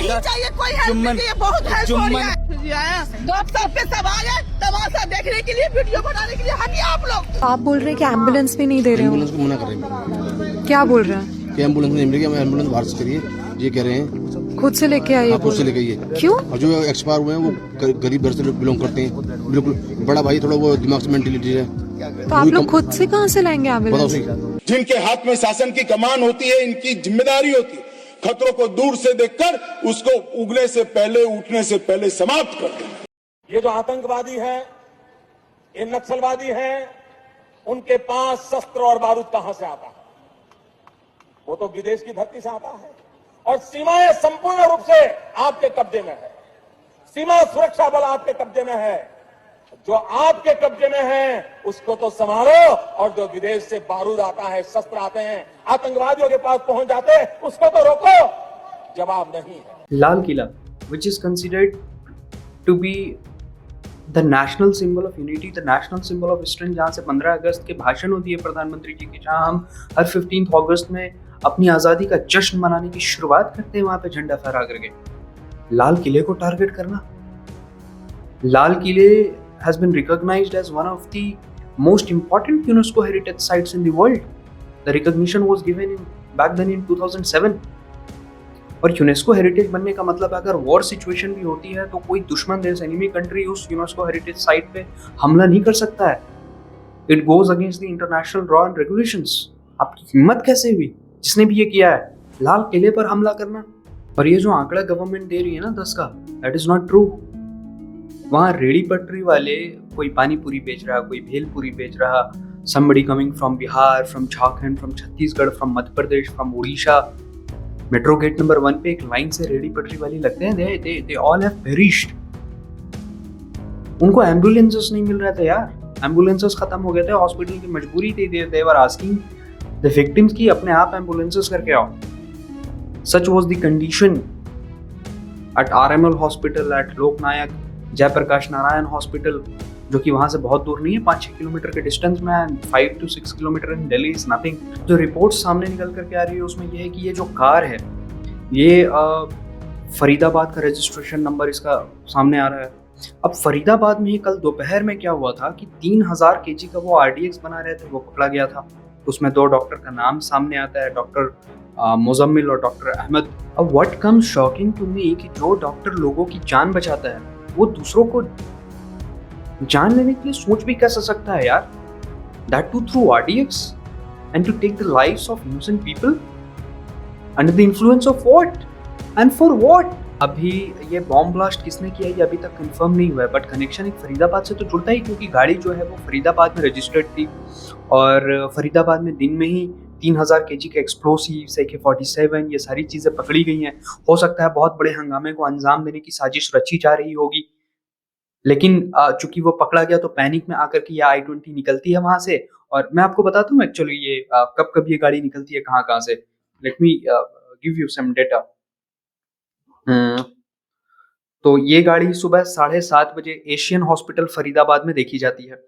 नहीं चाहिए कोई हेल्प चुम्बन नहीं चाहिए, बहुत हेल्प हो रही चुम्बन है। डॉक्टर साहब पे सब आ गए तमाशा देखने के लिए, वीडियो बनाने के लिए। हटिए आप लोग। आप बोल रहे हैं कि एम्बुलेंस भी नहीं दे रहे एम्बुलेंस हो, को मना कर रहे हैं क्या बोल रहे हैं? कि एम्बुलेंस नहीं मिलेगी, हम एम्बुलेंस बाहर से करिए, ये कह रहे हैं। खुद से लेके आइए। आप उससे लेके आइए। क्यों? और जो एक्सपायर हुए हैं वो गरीब घर से बिलोंग करते हैं, बिल्कुल बड़ा भाई थोड़ा वो दिमाग से मेंटेलिटी है। तो आप लोग खुद से कहाँ से लाएंगे बताओ एम्बुलेंस? सही। जिनके हाथ में शासन की कमान होती है, इनकी जिम्मेदारी होती है खतरों को दूर से देखकर उसको उगने से पहले, उठने से पहले समाप्त कर देना। ये जो आतंकवादी हैं, ये नक्सलवादी हैं, उनके पास शस्त्र और बारूद कहां से आता है? वो तो विदेश की धरती से आता है। और सीमाएं संपूर्ण रूप से आपके कब्जे में है। सीमा सुरक्षा बल आपके कब्जे में है। जो आपके कब्जे में है उसको तो संभालो, और जो विदेश से बारूद आता है, शस्त्र आते हैं, आतंकवादियों के पास पहुंच जाते हैं, उसको तो रोको। जवाब नहीं है। Lal Qila, which is considered to be the national symbol of unity, the national symbol of strength, जहाँ से 15 अगस्त के भाषण होती है प्रधानमंत्री जी की, जहाँ हम हर 15 अगस्त में अपनी आज़ादी का जश्न मनाने की शुरुआत करते हैं, वहाँ पे झंडा फहरा करके लाल किले को टारगेट करना। लाल किले has been recognized as one of the most important UNESCO heritage sites in the world. The recognition was given back then in 2007. और यूनेस्को हेरिटेज बनने का मतलब अगर वॉर सिचुएशन भी होती है तो कोई दुश्मन देश, एनिमी कंट्री उस यूनेस्को हेरिटेज साइट पे हमला नहीं कर सकता है। It goes against the international law and regulations. आपकी हिम्मत कैसे हुई जिसने भी ये किया है, लाल किले पर हमला करना? और ये जो आंकड़ा गवर्नमेंट दे रही है ना 10 का, दैट इज नॉट ट्रू। वहाँ रेडी पटरी वाले, कोई पानी पूरी बेच रहा, कोई भेल पूरी बेच रहा, somebody coming from Bihar, from Jharkhand, from Chhattisgarh, from Madhya Pradesh, from Orissa, metro gate number 1 पे एक लाइन से रेडी पटरी वाली लगते हैं, they all have perished। उनको एम्बुलेंसेस नहीं मिल रहे थे यार, एम्बुलेंसेस खत्म हो गए थे, हॉस्पिटल की मजबूरी थी, they were asking the victims की अपने आप एम्बुलेंसेस करके आओ। Such was the condition at RML hospital, at Loknayak, Jayaprakash Narayan hospital, जो कि वहाँ से बहुत दूर नहीं है, 5-6 किलोमीटर के डिस्टेंस में है। 5 to 6 kilometre in Delhi is nothing. जो रिपोर्ट सामने निकल करके आ रही है उसमें यह है कि ये जो कार है, ये फरीदाबाद का रजिस्ट्रेशन नंबर इसका सामने आ रहा है। अब फरीदाबाद में ही कल दोपहर में क्या हुआ था कि 3000 kg का वो RDX बना रहे थे, वो पकड़ा गया था। उसमें 2 डॉक्टर का नाम सामने आता है, डॉक्टर मुजम्मिल और डॉक्टर अहमद। अब what comes shocking to me कि जो डॉक्टर लोगों की जान बचाता है वो दूसरों को जान लेने के लिए सोच भी कैसे सकता है यार? That too through RDX, and to take the lives of innocent people under the influence of what and for what? अभी ये बॉम्ब ब्लास्ट किसने किया ये अभी तक कंफर्म नहीं हुआ है, बट कनेक्शन एक फरीदाबाद से तो जुड़ता ही, क्योंकि गाड़ी जो है वो फरीदाबाद में रजिस्टर्ड थी और फरीदाबाद में दिन में ही 3000 kg के एक्सप्लोसिव्स, AK-47, ये सारी चीज़ें पकड़ी गई हैं। हो सकता है बहुत बड़े हंगामे को अंजाम देने की साजिश रची जा रही होगी, लेकिन चूंकि वो पकड़ा गया तो पैनिक में आकर के ये I-20 निकलती है वहां से। और मैं आपको बताता हूँ एक्चुअली ये कब कब ये गाड़ी निकलती है, कहाँ कहाँ से। Let me give you some data. तो ये गाड़ी सुबह 7:30 बजे एशियन हॉस्पिटल फरीदाबाद में देखी जाती है,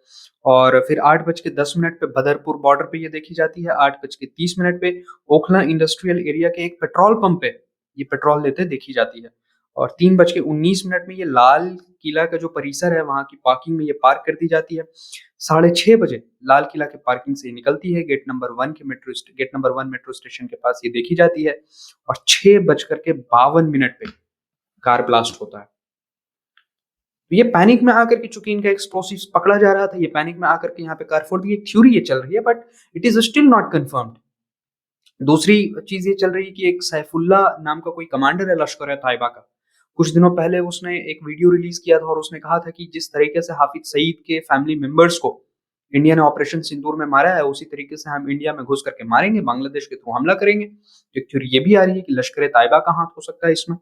और फिर 8:10 पे बदरपुर बॉर्डर पे ये देखी जाती है। 8:30 पे ओखला इंडस्ट्रियल एरिया के एक पेट्रोल पंप पे ये पेट्रोल लेते देखी जाती है, और 3:19 में ये लाल किला का जो परिसर है वहाँ की पार्किंग में ये पार्क कर दी जाती है। 6:30 बजे लाल किला के पार्किंग से निकलती है, गेट नंबर 1 मेट्रो स्टेशन के पास ये देखी जाती है, और 6:52 पे कार ब्लास्ट होता है। तो ये पैनिक में आकर के, चूंकि इनका एक्सप्लोसिव्स पकड़ा जा रहा था, ये पैनिक में आकर के यहाँ पे कार फोड़ दी। एक थ्योरी ये चल रही है, but it is still not confirmed. दूसरी चीज ये चल रही है कि एक सैफुल्ला नाम का कोई कमांडर है लश्कर तैयबा का, कुछ दिनों पहले उसने एक वीडियो रिलीज किया था और उसने कहा था कि जिस तरीके से हाफिज सईद के फैमिली मेंबर्स को इंडिया ने ऑपरेशन सिंदूर में मारा है, उसी तरीके से हम इंडिया में घुस करके मारेंगे, बांग्लादेश के थ्रू हमला करेंगे। एक थ्योरी ये भी आ रही है कि लश्कर तैयबा का हाथ हो सकता है इसमें।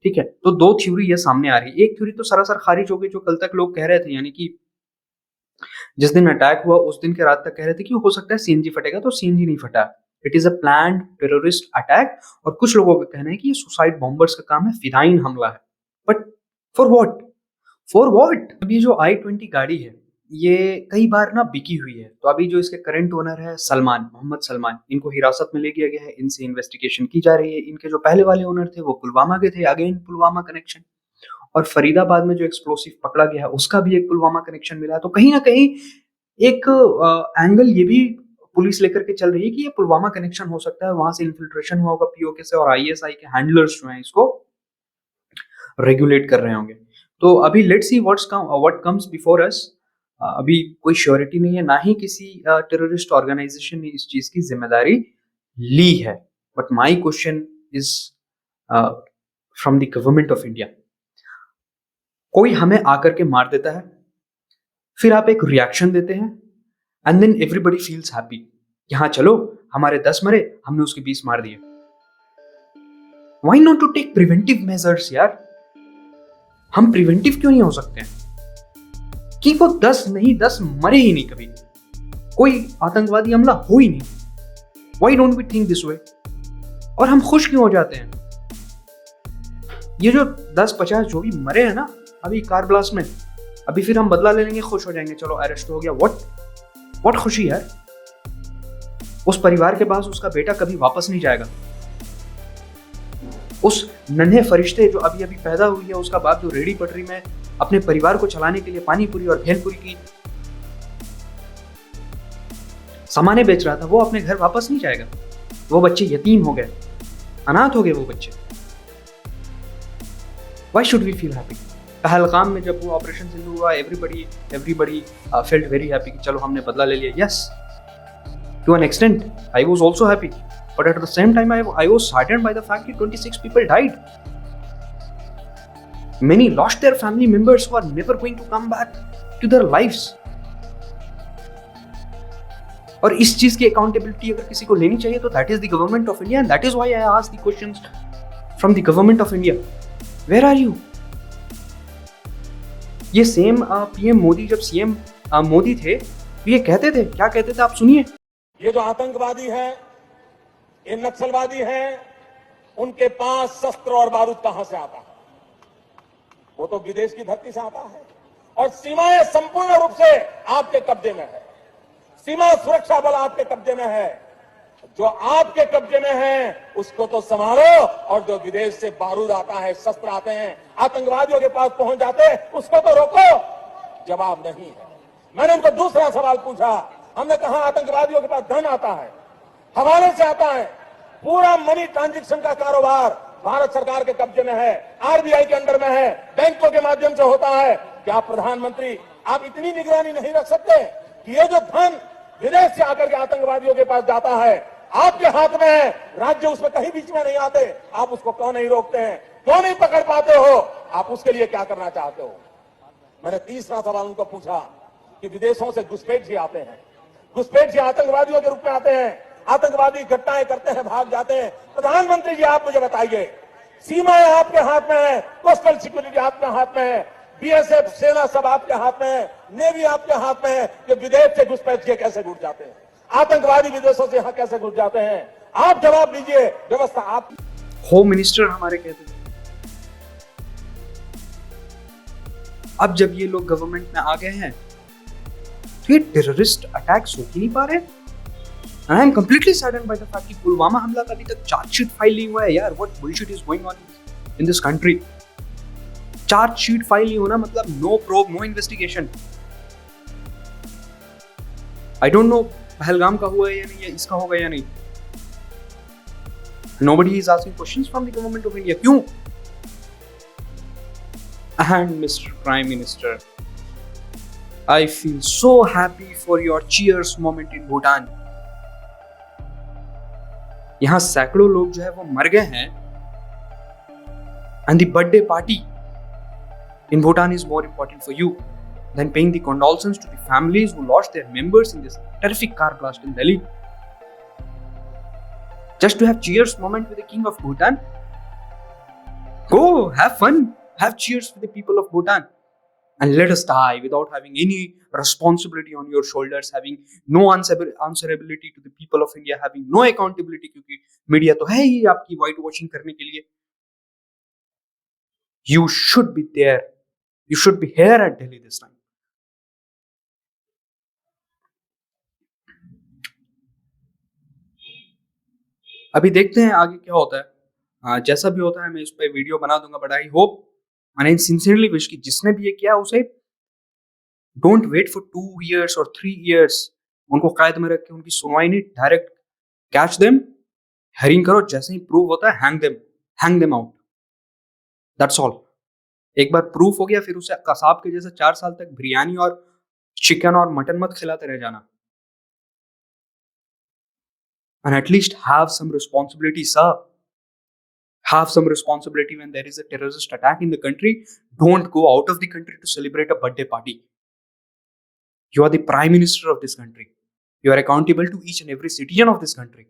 ठीक है, तो 2 थ्योरी ये सामने आ रही है। एक थ्योरी तो सरासर खारिज हो गई, जो कल तक लोग कह रहे थे, यानी कि जिस दिन अटैक हुआ उस दिन के रात तक कह रहे थे कि हो सकता है सीएनजी फटेगा, तो सीएनजी नहीं फटा। It is a planned terrorist attack, और कुछ लोगों का कहना है कि ये सुसाइड बॉम्बर्स का काम है, फिदाइन हमला है। But for what? अब ये जो I-20 गाड़ी है ये कई बार ना बिकी हुई है। तो अभी जो इसके करंट ओनर है सलमान, मोहम्मद सलमान, इनको हिरासत में ले लिया गया है, इनसे इन्वेस्टिगेशन की जा रही है। इनके जो पहले वाले ओनर थे वो पुलवामा के थे, अगेन पुलवामा कनेक्शन। और फरीदाबाद में जो एक्सप्लोसिव पकड़ा गया है उसका भी एक पुलवामा कनेक्शन मिला है। तो कहीं ना कहीं एक एंगल ये भी पुलिस लेकर के चल रही है कि ये पुलवामा कनेक्शन हो सकता है, वहां से इन्फिल्ट्रेशन हुआ होगा पीओके से, और आईएसआई के हैंडलर्स जो हैं इसको रेगुलेट कर रहे होंगे। तो अभी let's see what comes before us. अभी कोई श्योरिटी नहीं है, ना ही किसी टेररिस्ट ऑर्गेनाइजेशन ने इस चीज की जिम्मेदारी ली है। But my question is from the government of India. कोई हमें आकर के मार देता है, फिर आप एक रिएक्शन देते हैं, and then everybody feels happy कि हाँ चलो हमारे 10 मरे, हमने उसके 20 मार दिए। Why not to take preventive measures यार? हम प्रिवेंटिव क्यों नहीं हो सकते हैं कि वो 10 नहीं 10 मरे ही नहीं, कभी कोई आतंकवादी हमला हो ही नहीं। Why don't we think this way? और हम खुश क्यों हो जाते हैं? ये जो 10-50 जो भी मरे हैं ना अभी कार ब्लास्ट में, अभी फिर हम बदला ले लेंगे, खुश हो जाएंगे, चलो अरेस्ट हो गया। व्हाट खुशी यार? उस परिवार के पास उसका बेटा कभी वापस नहीं जाएगा। उस नन्हे फरिश्ते जो अभी अभी पैदा हुई है, उसका बाप जो रेडी पटरी में अपने परिवार को चलाने के लिए पानी पूरी और भेलपुरी की सामानें बेच रहा था, वो अपने घर वापस नहीं जाएगा। वो बच्चे यतीम हो गए, अनाथ हो गए वो बच्चे। Why should we feel happy? Pahalgam में जब वो ऑपरेशन सिंधु हुआ, everybody felt very happy कि चलो हमने बदला ले लिया। Yes, to an extent, I was also happy, but at the same time, I was saddened by the fact that 26 people died. Many lost their family members who are never going to come back to their lives. और इस चीज की accountability अगर किसी को लेनी चाहिए तो that is the government of India, and that is why I asked the questions from the government of India. Where are you? ये सेम पीएम मोदी जब सीएम मोदी थे तो ये कहते थे, क्या कहते थे आप सुनिए। ये जो आतंकवादी हैं, ये नक्सलवादी हैं, उनके पास शस्त्र और बारूद कहां से आता है? वो तो विदेश की धरती से आता है। और सीमाएं संपूर्ण रूप से आपके कब्जे में है। सीमा सुरक्षा बल आपके कब्जे में है। जो आपके कब्जे में है उसको तो संभालो, और जो विदेश से बारूद आता है, शस्त्र आते हैं, आतंकवादियों के पास पहुंच जाते हैं, उसको तो रोको। जवाब नहीं है। मैंने उनको दूसरा सवाल पूछा। हमने कहा आतंकवादियों के पास धन आता है, हवाले से आता है, पूरा मनी ट्रांजैक्शन का कारोबार भारत सरकार के कब्जे में है, आरबीआई के अंडर में है, बैंकों के माध्यम से होता है। क्या प्रधानमंत्री आप इतनी निगरानी नहीं रख सकते कि ये जो धन विदेश से आकर के आतंकवादियों के पास जाता है आपके हाथ में है, राज्य उसमें कहीं बीच में नहीं आते, आप उसको क्यों नहीं रोकते हैं? क्यों नहीं पकड़ पाते हो? आप उसके लिए क्या करना चाहते हो? मैंने तीसरा सवाल उनको पूछा कि विदेशों से घुसपैठ जी आते हैं, घुसपैठ जी आतंकवादियों के रूप में आते हैं, आतंकवादी घटनाएं करते हैं, भाग जाते हैं। प्रधानमंत्री जी आप मुझे बताइए, सीमाएं आपके हाथ में है, कोस्टल सिक्योरिटी आपके हाथ में है, बीएसएफ सेना सब आपके हाथ में है, नेवी आपके हाथ में है, कि विदेश से घुसपैठ के कैसे घुस जाते हैं, आतंकवादी विदेशों से यहां कैसे घुस जाते हैं? आप जवाब दीजिए। व्यवस्था आप होम मिनिस्टर हमारे कहते थे। अब जब ये लोग गवर्नमेंट में आ गए हैं तो ये टेररिस्ट अटैक्स हो ही नहीं पा रहे। I am completely saddened by the fact कि पुलवामा हमला का अभी तक चार्जशीट फाइल नहीं हुआ है। यार what bullshit is going on in this country? Chargesheet file नहीं होना मतलब no prob, no investigation. I don't know Pahalgam का हुआ है या नहीं, या इसका होगा या नहीं। Nobody is asking questions from the government of India. क्यों? And Mr. Prime Minister, I feel so happy for your cheers moment in Bhutan. यहां सैकड़ों लोग जो है वो मर गए हैं, and the birthday party in Bhutan is more important for you than paying the condolences to the families who lost their members in this terrific car blast in Delhi. Just to have cheers moment with the king of Bhutan? Go, have fun, have cheers with the people of Bhutan, and let us die without having any responsibility on your shoulders, having no answerability to the people of India, having no accountability, क्योंकि media तो है ही आपकी white washing करने के लिए. You should be there. You should be here at Delhi this time. अभी देखते हैं आगे क्या होता है। जैसा भी होता है मैं इस पर वीडियो बना दूंगा, but I hope and I sincerely wish कि जिसने भी ये किया उसे डोंट वेट फॉर 2 years और 3 years, उनको कैद में रख के उनकी सुनवाई नहीं, डायरेक्ट कैच देम, हेरिंग करो, जैसे ही प्रूव होता है hang them out, that's all. एक बार प्रूफ हो गया फिर उसे कसाब के जैसे 4 साल तक बिरयानी और चिकन और मटन मत खिलाते रह जाना। And at least have some responsibility, sir. Have some responsibility when there is a terrorist attack in the country. Don't go out of the country to celebrate a birthday party. You are the prime minister of this country. You are accountable to each and every citizen of this country.